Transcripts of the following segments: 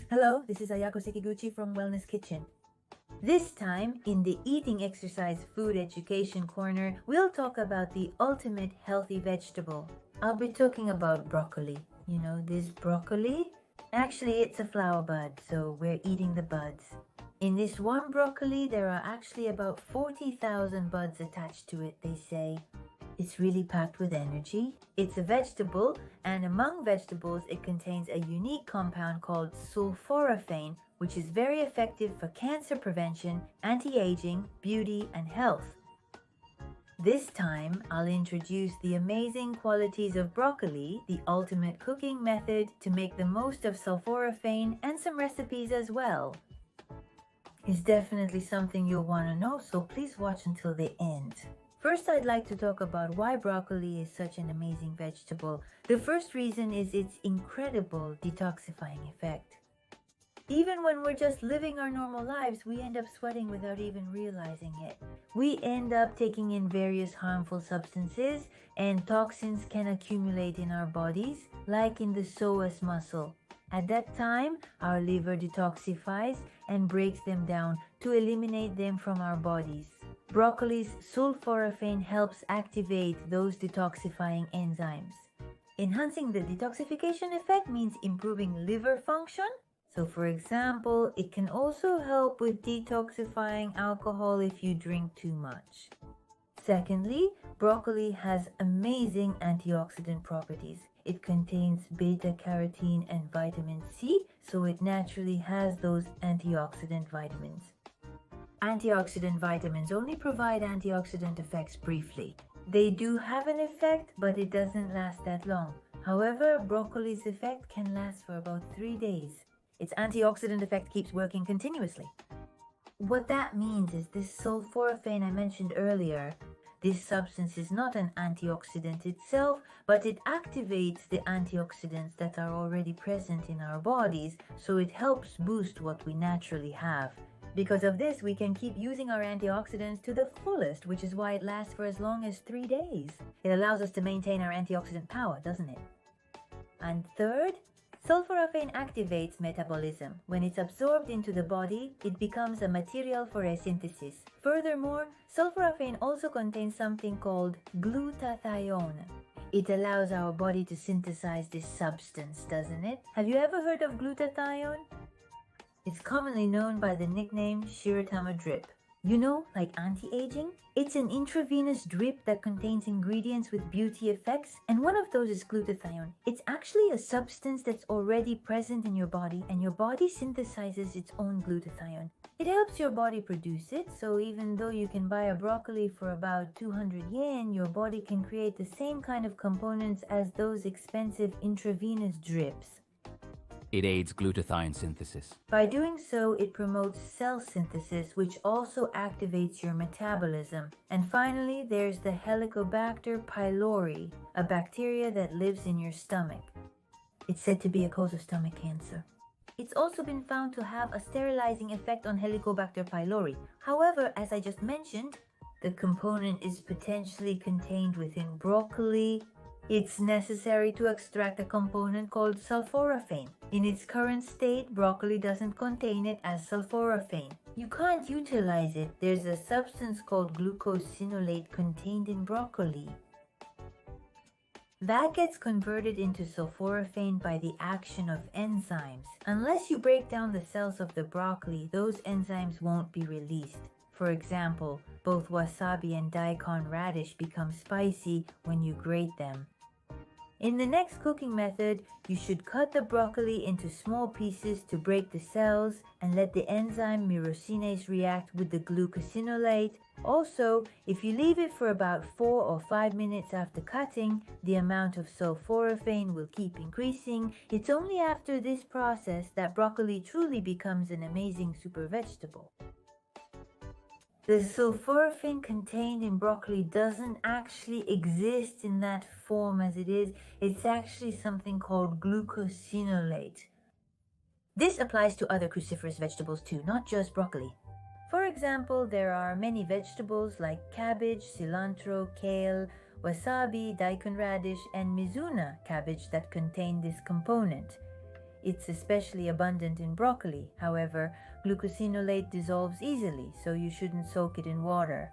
Hello, this is Ayako Sekiguchi from Wellness Kitchen. This time, in the Eating Exercise Food Education Corner, we'll talk about the ultimate healthy vegetable. I'll be talking about broccoli. You know, this broccoli? Actually, it's a flower bud, so we're eating the buds. In this one broccoli, there are actually about 40,000 buds attached to it, they say. It's really packed with energy. It's a vegetable, and among vegetables, it contains a unique compound called sulforaphane, which is very effective for cancer prevention, anti-aging, beauty, and health. This time, I'll introduce the amazing qualities of broccoli, the ultimate cooking method to make the most of sulforaphane, and some recipes as well. It's definitely something you'll want to know, so please watch until the end. First, I'd like to talk about why broccoli is such an amazing vegetable. The first reason is its incredible detoxifying effect. Even when we're just living our normal lives, we end up sweating without even realizing it. We end up taking in various harmful substances, and toxins can accumulate in our bodies, like in the psoas muscle. At that time, our liver detoxifies and breaks them down to eliminate them from our bodies. Broccoli's sulforaphane helps activate those detoxifying enzymes. Enhancing the detoxification effect means improving liver function. So for example, it can also help with detoxifying alcohol if you drink too much. Secondly, broccoli has amazing antioxidant properties. It contains beta-carotene and vitamin C, so it naturally has those antioxidant vitamins. Antioxidant vitamins only provide antioxidant effects briefly. They do have an effect, but it doesn't last that long. However, broccoli's effect can last for about 3 days. Its antioxidant effect keeps working continuously. What that means is this sulforaphane I mentioned earlier, this substance is not an antioxidant itself, but it activates the antioxidants that are already present in our bodies, so it helps boost what we naturally have. Because of this, we can keep using our antioxidants to the fullest, which is why it lasts for as long as 3 days. It allows us to maintain our antioxidant power, doesn't it? And third, sulforaphane activates metabolism. When it's absorbed into the body, it becomes a material for synthesis. Furthermore, sulforaphane also contains something called glutathione. It allows our body to synthesize this substance, doesn't it? Have you ever heard of glutathione? It's commonly known by the nickname Shiratama drip. You know, like anti-aging? It's an intravenous drip that contains ingredients with beauty effects, and one of those is glutathione. It's actually a substance that's already present in your body, and your body synthesizes its own glutathione. It helps your body produce it, so even though you can buy a broccoli for about 200 yen, your body can create the same kind of components as those expensive intravenous drips. It aids glutathione synthesis. By doing so, it promotes cell synthesis, which also activates your metabolism. And finally, there's the Helicobacter pylori, a bacteria that lives in your stomach. It's said to be a cause of stomach cancer. It's also been found to have a sterilizing effect on Helicobacter pylori. However, as I just mentioned, the component is potentially contained within broccoli. It's necessary to extract a component called sulforaphane. In its current state, broccoli doesn't contain it as sulforaphane. You can't utilize it. There's a substance called glucosinolate contained in broccoli. That gets converted into sulforaphane by the action of enzymes. Unless you break down the cells of the broccoli, those enzymes won't be released. For example, both wasabi and daikon radish become spicy when you grate them. In the next cooking method, you should cut the broccoli into small pieces to break the cells and let the enzyme myrosinase react with the glucosinolate. Also, if you leave it for about 4 or 5 minutes after cutting, the amount of sulforaphane will keep increasing. It's only after this process that broccoli truly becomes an amazing super vegetable. The sulforaphane contained in broccoli doesn't actually exist in that form as it is. It's actually something called glucosinolate. This applies to other cruciferous vegetables too, not just broccoli. For example, there are many vegetables like cabbage, cilantro, kale, wasabi, daikon radish, and mizuna cabbage that contain this component. It's especially abundant in broccoli. However, glucosinolate dissolves easily, so you shouldn't soak it in water.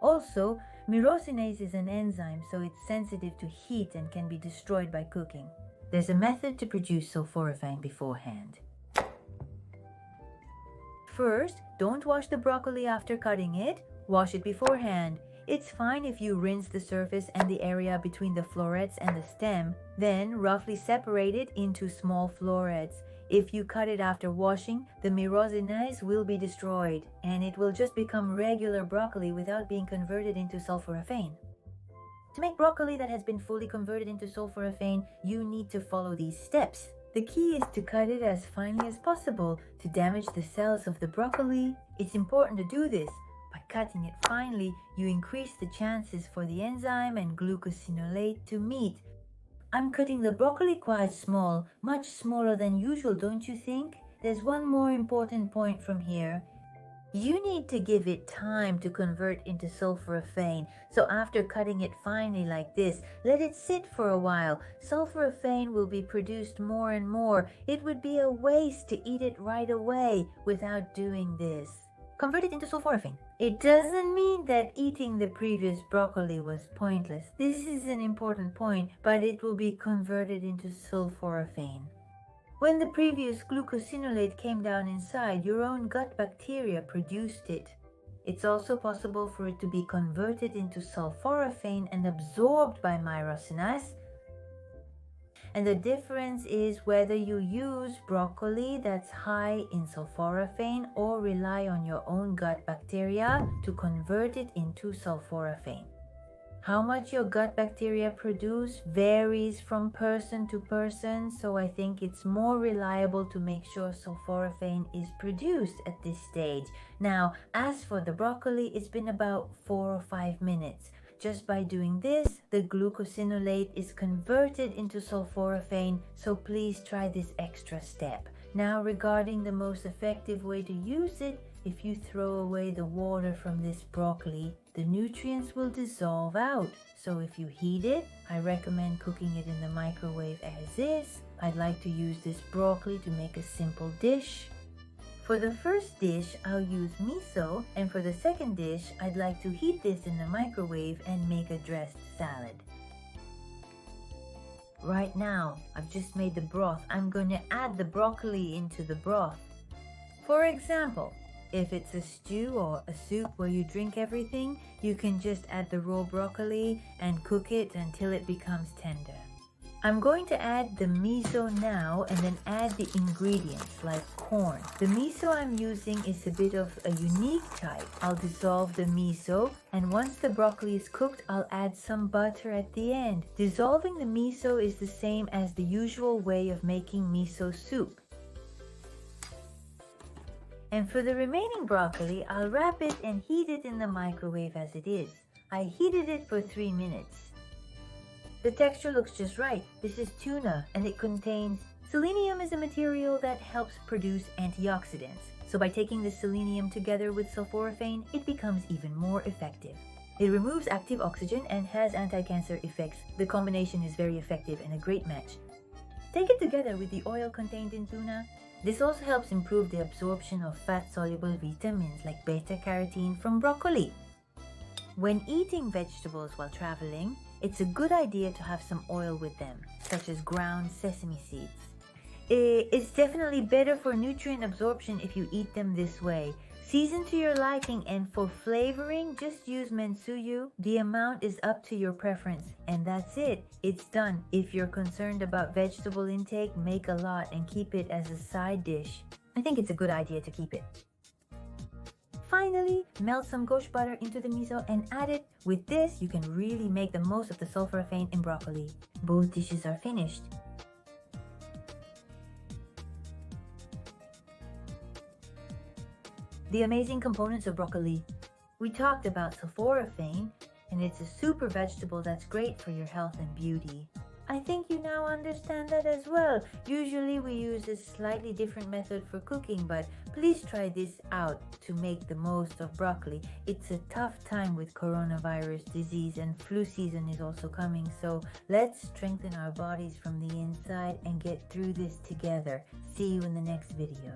Also, myrosinase is an enzyme, so it's sensitive to heat and can be destroyed by cooking. There's a method to produce sulforaphane beforehand. First, don't wash the broccoli after cutting it. Wash it beforehand. It's fine if you rinse the surface and the area between the florets and the stem, then roughly separate it into small florets. If you cut it after washing, the myrosinase will be destroyed, and it will just become regular broccoli without being converted into sulforaphane. To make broccoli that has been fully converted into sulforaphane, you need to follow these steps. The key is to cut it as finely as possible to damage the cells of the broccoli. It's important to do this. By cutting it finely, you increase the chances for the enzyme and glucosinolate to meet. I'm cutting the broccoli quite small, much smaller than usual, don't you think? There's one more important point from here. You need to give it time to convert into sulforaphane. So after cutting it finely like this, let it sit for a while. Sulforaphane will be produced more and more. It would be a waste to eat it right away without doing this. Convert it into sulforaphane. It doesn't mean that eating the previous broccoli was pointless. This is an important point, but it will be converted into sulforaphane. When the previous glucosinolate came down inside, your own gut bacteria produced it. It's also possible for it to be converted into sulforaphane and absorbed by myrosinase. And the difference is whether you use broccoli that's high in sulforaphane or rely on your own gut bacteria to convert it into sulforaphane. How much your gut bacteria produce varies from person to person, so I think it's more reliable to make sure sulforaphane is produced at this stage. Now, as for the broccoli, it's been about 4 or 5 minutes. Just by doing this, the glucosinolate is converted into sulforaphane, so please try this extra step. Now, regarding the most effective way to use it, if you throw away the water from this broccoli, the nutrients will dissolve out. So if you heat it, I recommend cooking it in the microwave as is. I'd like to use this broccoli to make a simple dish. For the first dish, I'll use miso, and for the second dish, I'd like to heat this in the microwave and make a dressed salad. Right now, I've just made the broth. I'm going to add the broccoli into the broth. For example, if it's a stew or a soup where you drink everything, you can just add the raw broccoli and cook it until it becomes tender. I'm going to add the miso now and then add the ingredients like corn. The miso I'm using is a bit of a unique type. I'll dissolve the miso, and once the broccoli is cooked, I'll add some butter at the end. Dissolving the miso is the same as the usual way of making miso soup. And for the remaining broccoli, I'll wrap it and heat it in the microwave as it is. I heated it for 3 minutes. The texture looks just right. This is tuna, and it contains selenium. Is a material that helps produce antioxidants. So by taking the selenium together with sulforaphane, it becomes even more effective. It removes active oxygen and has anti-cancer effects. The combination is very effective and a great match. Take it together with the oil contained in tuna. This also helps improve the absorption of fat-soluble vitamins like beta-carotene from broccoli. When eating vegetables while traveling, it's a good idea to have some oil with them, such as ground sesame seeds. It's definitely better for nutrient absorption if you eat them this way. Season to your liking, and for flavoring, just use mensuyu. The amount is up to your preference, and that's it. It's done. If you're concerned about vegetable intake, make a lot and keep it as a side dish. I think it's a good idea to keep it. Finally, melt some ghost butter into the miso and add it. With this, you can really make the most of the sulforaphane in broccoli. Both dishes are finished. The amazing components of broccoli. We talked about sulforaphane, and it's a super vegetable that's great for your health and beauty. I think you now understand that as well. Usually we use a slightly different method for cooking, but please try this out to make the most of broccoli. It's a tough time with coronavirus disease, and flu season is also coming, so let's strengthen our bodies from the inside and get through this together. See you in the next video.